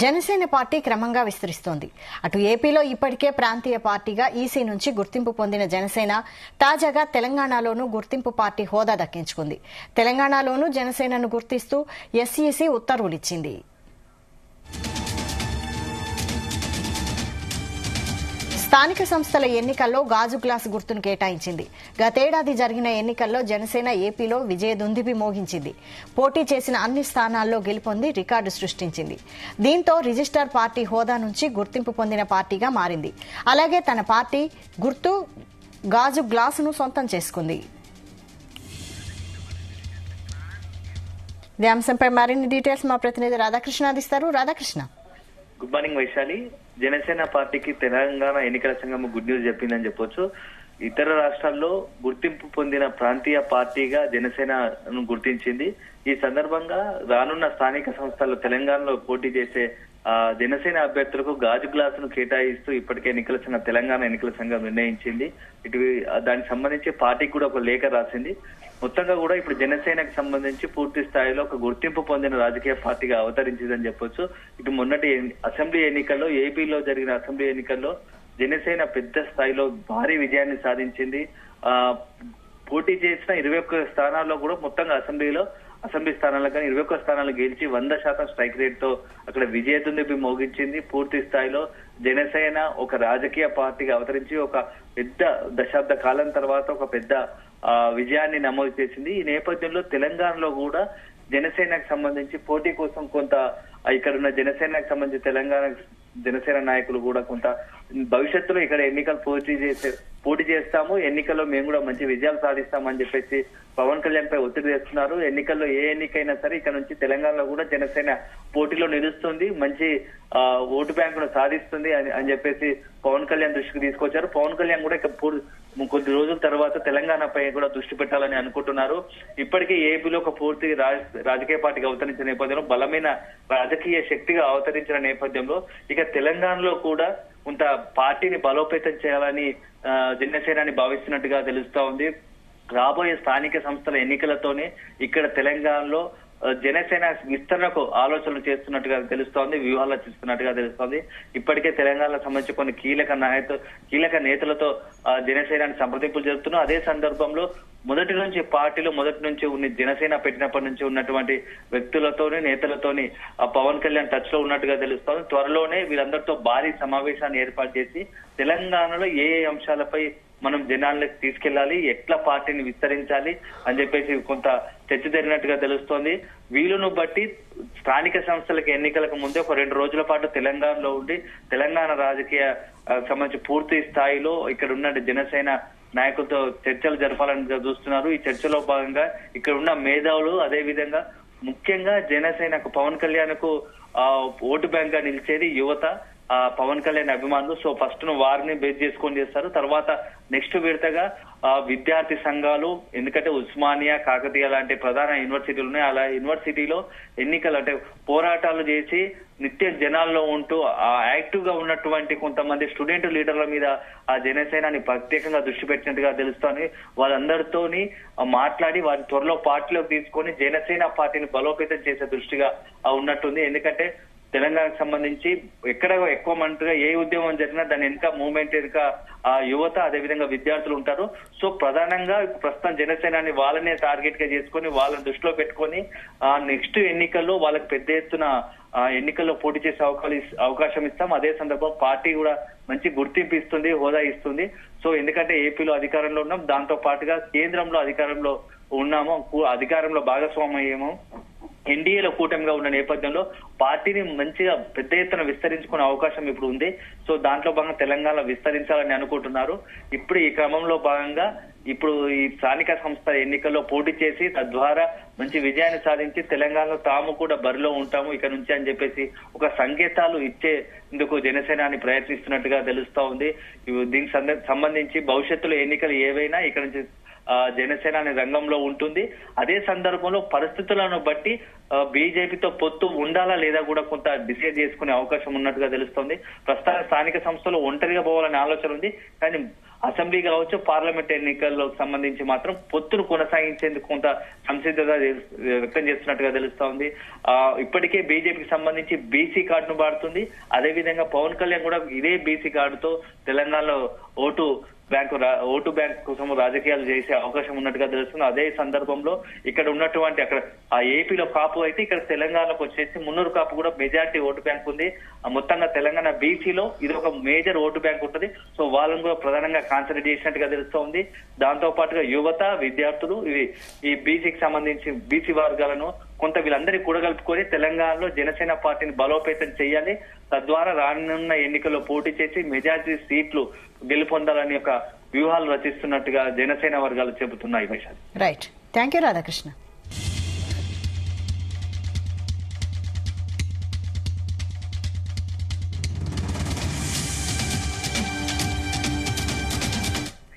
Janasena party క్రమంగా విస్తరిస్తోంది. అటు ఏపీలో ఇప్పటికే ప్రాంతీయ పార్టీగా ఈసీ నుంచి గుర్తింపు పొందిన జనసేన తాజాగా తెలంగాణలోనూ గుర్తింపు పార్టీ హోదా దక్కించుకుంది. తెలంగాణలోనూ జనసేనను గుర్తిస్తూ ఎస్ఈసీ ఉత్తర్వులిచ్చింది. స్థానిక సంస్థల ఎన్నికల్లో గాజు గ్లాసు గుర్తును కేటాయించింది. గతేడాది జరిగిన ఎన్నికల్లో జనసేన ఏపీలో విజయదుందుభి మోగించింది. పోటీ చేసిన అన్ని స్థానాల్లో గెలుపొంది రికార్డు సృష్టించింది. దీంతో రిజిస్టర్ పార్టీ హోదా నుంచి గుర్తింపు పొందిన పార్టీగా మారింది. అలాగే తన పార్టీ గుర్తు గాజు గ్లాసును సొంతం చేసుకుంది. ఈ అంశంపై మరిన్ని డీటెయిల్స్ మా ప్రతినిధి రాధాకృష్ణ అందిస్తారు. Radhakrishna, good morning Vaishali. జనసేన పార్టీకి తెలంగాణ ఎన్నికల సంఘం గుడ్ న్యూస్ చెప్పిందని చెప్పొచ్చు. ఇతర రాష్ట్రాల్లో గుర్తింపు పొందిన ప్రాంతీయ పార్టీగా జనసేనను గుర్తించింది. ఈ సందర్భంగా రానున్న స్థానిక సంస్థల్లో తెలంగాణలో పోటీ చేసే జనసేన అభ్యర్థులకు గాజు గ్లాసును కేటాయిస్తూ ఇప్పటికే తెలంగాణ ఎన్నికల సంఘం నిర్ణయించింది. ఇటు దానికి సంబంధించి పార్టీకి కూడా ఒక లేఖ రాసింది. మొత్తంగా కూడా ఇప్పుడు జనసేనకు సంబంధించి పూర్తి స్థాయిలో ఒక గుర్తింపు పొందిన రాజకీయ పార్టీగా అవతరించిందని చెప్పొచ్చు. ఇటు మొన్నటి అసెంబ్లీ ఎన్నికల్లో, ఏపీలో జరిగిన అసెంబ్లీ ఎన్నికల్లో జనసేన పెద్ద స్థాయిలో భారీ విజయాన్ని సాధించింది. పోటీ చేసిన 21 స్థానాల్లో కూడా మొత్తంగా అసెంబ్లీ స్థానాల్లో కానీ 21 స్థానాలు గెలిచి 100% స్ట్రైక్ రేట్ తో అక్కడ విజయదుందుభి మోగించింది. పూర్తి స్థాయిలో జనసేన ఒక రాజకీయ పార్టీగా అవతరించి ఒక పెద్ద దశాబ్ద కాలం తర్వాత ఒక పెద్ద విజయాన్ని నమోదు చేసింది. ఈ నేపథ్యంలో తెలంగాణలో కూడా జనసేనకు సంబంధించి పోటీ కోసం కొంత ఇక్కడ ఉన్న జనసేనకు సంబంధించి తెలంగాణ జనసేన నాయకులు కూడా కొంత భవిష్యత్తులో ఇక్కడ ఎన్నికలు పోటీ చేస్తాము, ఎన్నికల్లో మేము కూడా మంచి విజయాలు సాధిస్తామని చెప్పేసి పవన్ కళ్యాణ్ పై ఒత్తిడి చేస్తున్నారు. ఎన్నికల్లో ఏ ఎన్నికైనా సరే ఇక్కడ నుంచి తెలంగాణలో కూడా జనసేన పోటీలో నిలుస్తుంది, మంచి ఓటు బ్యాంకును సాధిస్తుంది అని చెప్పేసి పవన్ కళ్యాణ్ దృష్టికి తీసుకొచ్చారు. పవన్ కళ్యాణ్ కూడా కొద్ది రోజుల తర్వాత తెలంగాణపై కూడా దృష్టి పెట్టాలని అనుకుంటున్నారు. ఇప్పటికే ఏపీలో ఒక పూర్తి రాజకీయ పార్టీగా అవతరించిన నేపథ్యంలో, బలమైన రాజకీయ శక్తిగా అవతరించిన నేపథ్యంలో ఇక తెలంగాణలో కూడా కొంత పార్టీని బలోపేతం చేయాలని జనసేనాని భావిస్తున్నట్టుగా తెలుస్తా ఉంది. రాబోయే స్థానిక సంస్థల ఎన్నికలతోనే ఇక్కడ తెలంగాణలో జనసేన విస్తరణకు ఆలోచనలు చేస్తున్నట్టుగా తెలుస్తోంది, వ్యూహాలు చేస్తున్నట్టుగా తెలుస్తోంది. ఇప్పటికే తెలంగాణకు సంబంధించి కొన్ని కీలక నేతలతో జనసేనాని సంప్రదింపులు జరుపుతున్నాం. అదే సందర్భంలో మొదటి నుంచి ఉన్న జనసేన పెట్టినప్పటి నుంచి ఉన్నటువంటి వ్యక్తులతోని, నేతలతోని పవన్ కళ్యాణ్ టచ్ లో ఉన్నట్టుగా తెలుస్తోంది. త్వరలోనే వీరందరితో భారీ సమావేశాన్ని ఏర్పాటు చేసి తెలంగాణలో ఏ అంశాలపై మనం జనాలకు తీసుకెళ్లాలి, ఎట్లా పార్టీని విస్తరించాలి అని చెప్పేసి కొంత చర్చ జరిగినట్టుగా తెలుస్తోంది. వీలును బట్టి స్థానిక సంస్థలకు ఎన్నికలకు ముందే ఒక 2 రోజుల పాటు తెలంగాణలో ఉండి తెలంగాణ రాజకీయ సంబంధించి పూర్తి స్థాయిలో ఇక్కడ ఉన్న జనసేన నాయకులతో చర్చలు జరపాలని చూస్తున్నారు. ఈ చర్చలో భాగంగా ఇక్కడ ఉన్న మేధావులు, అదే విధంగా ముఖ్యంగా జనసేనకు పవన్ కళ్యాణ్ కు ఓటు బ్యాంక్ గా నిలిచేది యువత, పవన్ కళ్యాణ్ అభిమానులు. సో ఫస్ట్ వారిని బేస్ చేసుకొని చేస్తారు. తర్వాత నెక్స్ట్ విడతగా విద్యార్థి సంఘాలు, ఎందుకంటే ఉస్మానియా, కాకతీయ లాంటి ప్రధాన యూనివర్సిటీలు ఉన్నాయి. అలా యూనివర్సిటీలో ఎన్నికలు అంటే పోరాటాలు చేసి నిత్యం జనాల్లో ఉంటూ యాక్టివ్ గా ఉన్నటువంటి కొంతమంది స్టూడెంట్ లీడర్ల మీద ఆ జనసేనాని ప్రత్యేకంగా దృష్టి పెట్టినట్టుగా తెలుస్తోంది. వాళ్ళందరితోని మాట్లాడి వారి త్వరలో పార్టీలోకి తీసుకొని జనసేన పార్టీని బలోపేతం చేసే దృష్టిగా ఉన్నట్టుంది. ఎందుకంటే తెలంగాణకు సంబంధించి ఎక్కడ ఎక్కువ మందిగా ఏ ఉద్యమం జరిగినా దాని వెనుక మూవ్మెంట్ వెనుక యువత, అదేవిధంగా విద్యార్థులు ఉంటారు. సో ప్రధానంగా ప్రస్తుతం జనసేనాని వాళ్ళనే టార్గెట్ గా చేసుకొని వాళ్ళని దృష్టిలో పెట్టుకొని నెక్స్ట్ ఎన్నికల్లో వాళ్ళకి పెద్ద ఎత్తున ఎన్నికల్లో పోటీ చేసే అవకాశం ఇస్తాం. అదే సందర్భం పార్టీ కూడా మంచి గుర్తింపు ఇస్తుంది, హోదా ఇస్తుంది. సో ఎందుకంటే ఏపీలో అధికారంలో ఉన్నాం, దాంతో పాటుగా కేంద్రంలో అధికారంలో ఉన్నాము, అధికారంలో భాగస్వామ్యమేమో ఎన్డీఏలో కూటమిగా ఉన్న నేపథ్యంలో పార్టీని మంచిగా పెద్ద ఎత్తున విస్తరించుకునే అవకాశం ఇప్పుడు ఉంది. సో దాంట్లో భాగంగా తెలంగాణ విస్తరించాలని అనుకుంటున్నారు. ఇప్పుడు ఈ క్రమంలో భాగంగా ఇప్పుడు ఈ స్థానిక సంస్థ ఎన్నికల్లో పోటీ చేసి తద్వారా మంచి విజయాన్ని సాధించి తెలంగాణలో తాము కూడా బరిలో ఉంటాము ఇక నుంచి అని చెప్పేసి ఒక సంకేతాలు ఇచ్చేందుకు జనసేనాని ప్రయత్నిస్తున్నట్టుగా తెలుస్తా ఉంది. దీనికి సంబంధించి భవిష్యత్తులో ఎన్నికలు ఏవైనా ఇక్కడ నుంచి జనసేన రంగంలో ఉంటుంది. అదే సందర్భంలో పరిస్థితులను బట్టి బీజేపీతో పొత్తు ఉండాలా లేదా కూడా కొంత డిసైడ్ చేసుకునే అవకాశం ఉన్నట్టుగా తెలుస్తోంది. ప్రస్తుత స్థానిక సంస్థలో ఒంటరిగా పోవాలనే ఆలోచన ఉంది. కానీ అసెంబ్లీ కావచ్చు, పార్లమెంట్ ఎన్నికల్లో సంబంధించి మాత్రం పొత్తును కొనసాగించేందుకు కొంత సంసిద్ధత వ్యక్తం చేస్తున్నట్టుగా తెలుస్తోంది. ఇప్పటికే బీజేపీకి సంబంధించి బీసీ కార్డును వాడుతుంది. అదేవిధంగా పవన్ కళ్యాణ్ కూడా ఇదే బీసీ కార్డుతో తెలంగాణలో ఓటు బ్యాంక్ కోసం రాజకీయాలు చేసే అవకాశం ఉన్నట్టుగా తెలుస్తుంది. అదే సందర్భంలో ఇక్కడ ఉన్నటువంటి అక్కడ ఆ ఏపీలో కాపు అయితే ఇక్కడ తెలంగాణకు వచ్చేసి మున్నూరు కాపు కూడా మెజార్టీ ఓటు బ్యాంక్ ఉంది. మొత్తంగా తెలంగాణ బీసీలో ఇది ఒక మేజర్ ఓటు బ్యాంక్ ఉంటుంది. సో వాళ్ళని కూడా ప్రధానంగా కాన్సన్ట్రేట్ చేసినట్టుగా తెలుస్తోంది. దాంతో పాటుగా యువత, విద్యార్థులు ఈ బీసీకి సంబంధించి బీసీ వర్గాలను కొంత వీళ్ళందరినీ కూడగలుపుకొని తెలంగాణలో జనసేన పార్టీని బలోపేతం చేయాలి. తద్వారా రానున్న ఎన్నికల్లో పోటీ చేసి మెజార్టీ సీట్లు గెలుపొందాలని ఒక వ్యూహాలు రచిస్తున్నట్టుగా జనసేన వర్గాలు చెబుతున్నాయి. Right, thank you Radhakrishna.